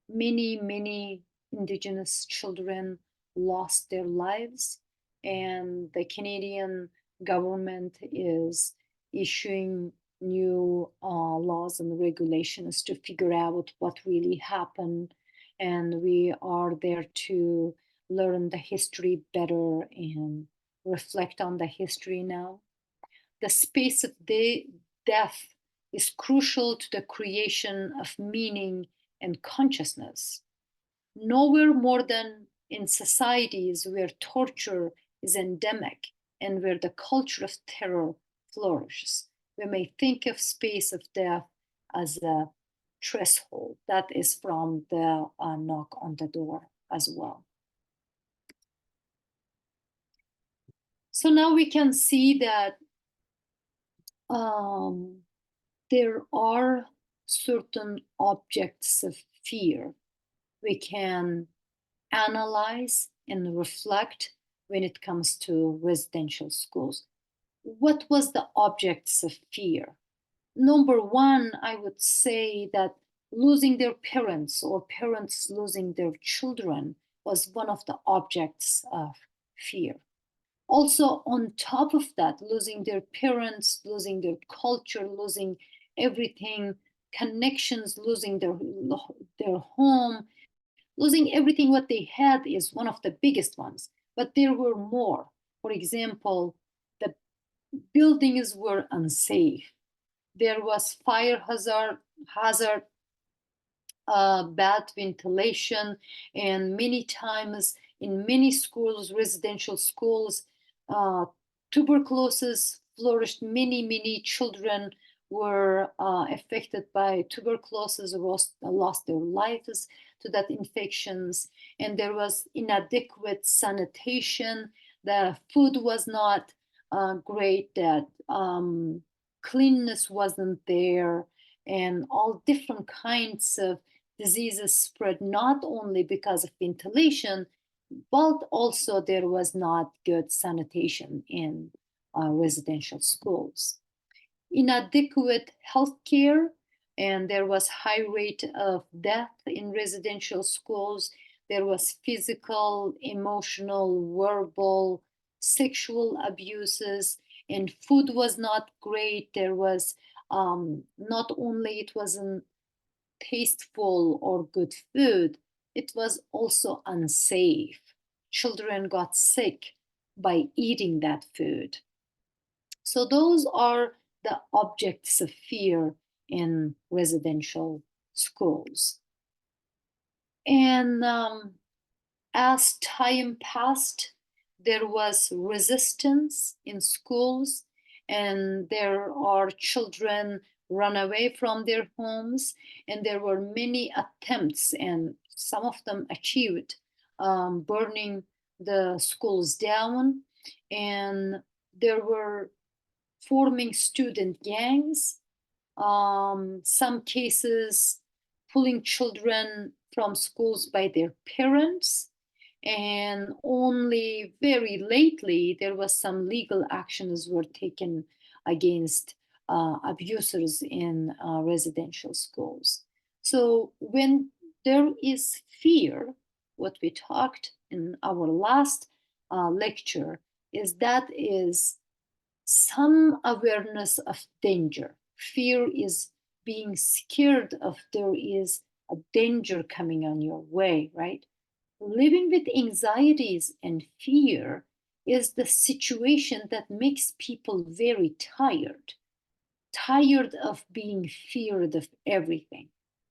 many Indigenous children lost their lives, and the Canadian government is issuing new laws and regulations to figure out what really happened. And we are there to learn the history better and reflect on the history now. The space of death is crucial to the creation of meaning and consciousness. Nowhere more than in societies where torture is endemic and where the culture of terror flourishes. We may think of space of death as a threshold. That is from the knock on the door as well. So now we can see that there are certain objects of fear we can analyze and reflect when it comes to residential schools. What was the objects of fear? Number one, I would say that losing their parents or parents losing their children was one of the objects of fear. Also, on top of that, losing their parents, losing their culture, losing everything, connections, losing their home, losing everything what they had is one of the biggest ones. But there were more. For example, the buildings were unsafe. There was fire hazard, bad ventilation, and many times in many schools, residential schools, tuberculosis flourished. Many children were affected by tuberculosis, lost their lives to that infections, and there was inadequate sanitation. The food was not great, that cleanness wasn't there, and all different kinds of diseases spread not only because of ventilation, but also there was not good sanitation in residential schools. Inadequate healthcare, and there was high rate of death in residential schools. There was physical, emotional, verbal, sexual abuses, and food was not great. There was not only it wasn't tasteful or good food, it was also unsafe. Children got sick by eating that food. So those are the objects of fear in residential schools. And as time passed, there was resistance in schools, and there are children run away from their homes, and there were many attempts, and some of them achieved, burning the schools down, and there were forming student gangs, some cases pulling children from schools by their parents, and only very lately there was some legal actions were taken against abusers in residential schools. So when there is fear, what we talked in our last lecture is that is some awareness of danger. Fear is being scared of there is a danger coming on your way, right? Living with anxieties and fear is the situation that makes people very tired of being feared of everything.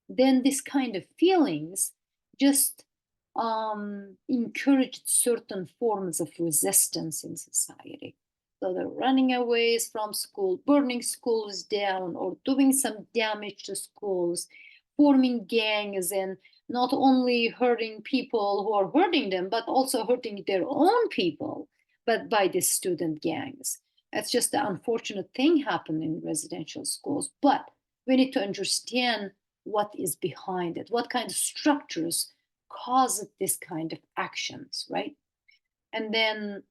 Then this kind of feelings just encouraged certain forms of resistance in society. So they're running away from school, burning schools down, or doing some damage to schools, forming gangs, and not only hurting people who are hurting them, but also hurting their own people, but by the student gangs. That's just the unfortunate thing happened in residential schools. But we need to understand what is behind it, what kind of structures cause this kind of actions, right? And then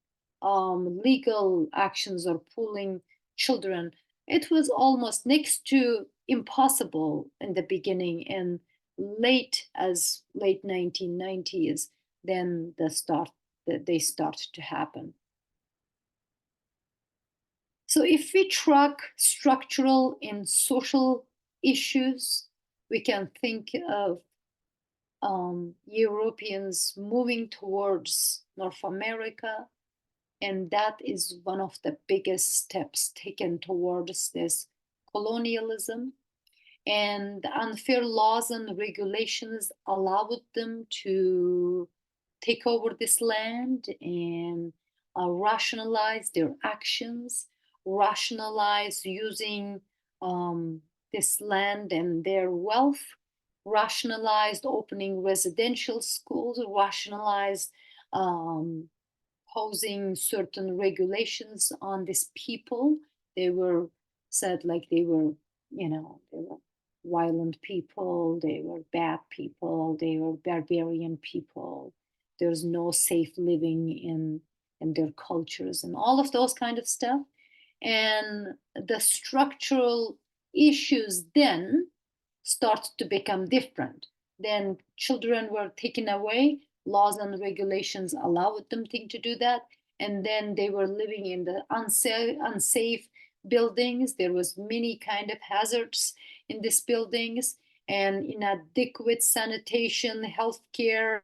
legal actions or pulling children. It was almost next to impossible in the beginning, and late 1990s, then they start to happen. So if we track structural and social issues, we can think of Europeans moving towards North America, and that is one of the biggest steps taken towards this colonialism. And the unfair laws and regulations allowed them to take over this land and rationalize their actions, rationalize using this land and their wealth, rationalized opening residential schools, rationalized posing certain regulations on these people. They were said like they were, they were violent people, they were bad people, they were barbarian people. There's no safe living in their cultures and all of those kind of stuff. And the structural issues then start to become different. Then children were taken away, laws and regulations allowed them to do that, and then they were living in the unsafe buildings. There was many kind of hazards in these buildings, and inadequate sanitation, healthcare,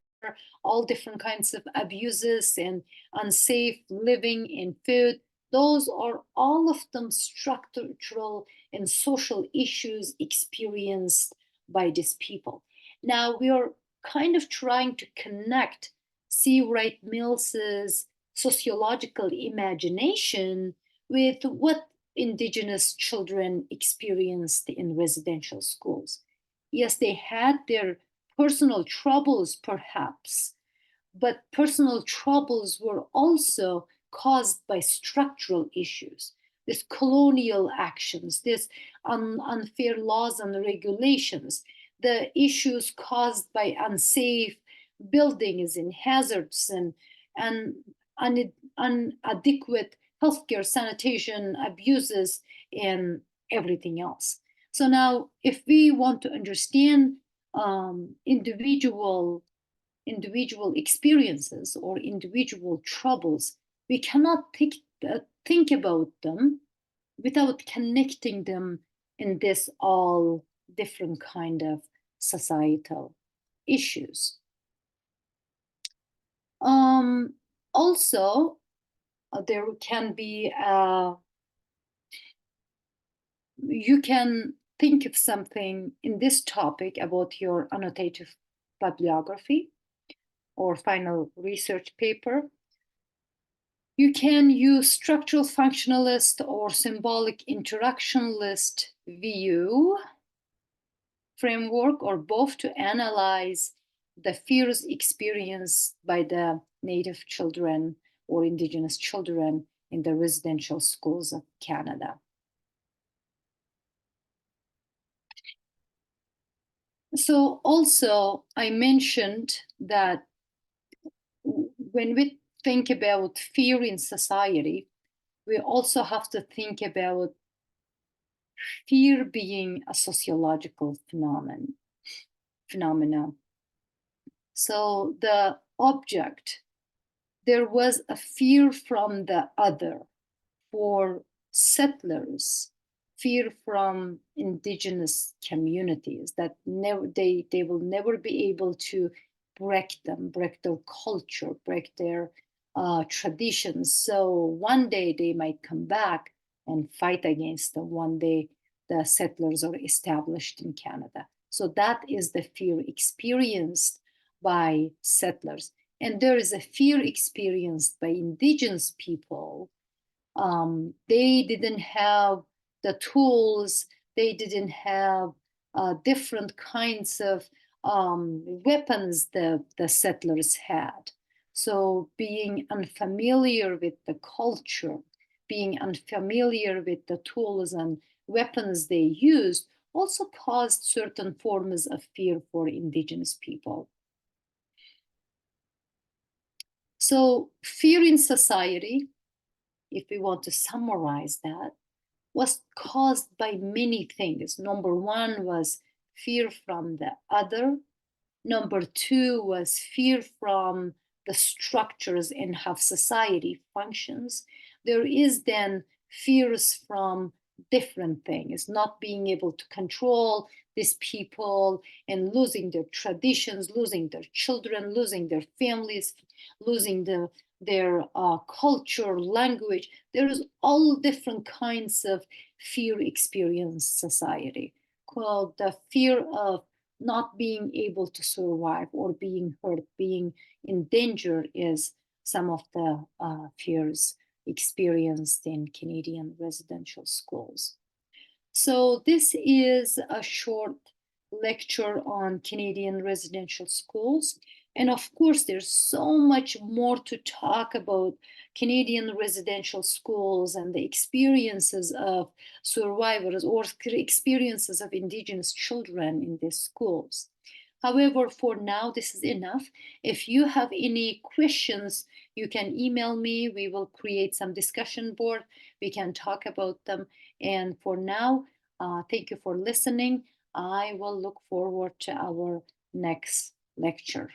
all different kinds of abuses and unsafe living and food. Those are all of them structural and social issues experienced by these people. Now we are kind of trying to connect C. Wright Mills's sociological imagination with what indigenous children experienced in residential schools. Yes, they had their personal troubles, perhaps, but personal troubles were also caused by structural issues, this colonial actions, this unfair laws and regulations, the issues caused by unsafe buildings and hazards and inadequate healthcare, sanitation, abuses, and everything else. So now, if we want to understand individual experiences or individual troubles, we cannot think about them without connecting them in this all different kind of societal issues. Also, there can be you can think of something in this topic about your annotative bibliography or final research paper. You can use structural functionalist or symbolic interactionalist view framework or both to analyze the fears experienced by the Native children or Indigenous children in the residential schools of Canada. So also, I mentioned that when we think about fear in society, we also have to think about fear being a sociological phenomenon. So the object, there was a fear from the other for settlers, fear from indigenous communities that they will never be able to break their culture, break their traditions. So one day they might come back and fight against them. One day the settlers are established in Canada. So that is the fear experienced by settlers. And there is a fear experienced by indigenous people. They didn't have the tools, they didn't have different kinds of weapons the settlers had. So being unfamiliar with the culture, being unfamiliar with the tools and weapons they used also caused certain forms of fear for indigenous people. So fear in society, if we want to summarize that, was caused by many things. Number one was fear from the other. Number two was fear from the structures and how society functions. There is then fears from different things, not being able to control these people and losing their traditions, losing their children, losing their families, losing their culture, language. There's all different kinds of fear experience society, called the fear of not being able to survive or being hurt, being in danger is some of the fears experienced in Canadian residential schools. So this is a short lecture on Canadian residential schools. And of course, there's so much more to talk about Canadian residential schools and the experiences of survivors or experiences of Indigenous children in these schools. However, for now, this is enough. If you have any questions, you can email me. We will create some discussion board. We can talk about them. And for now, thank you for listening. I will look forward to our next lecture.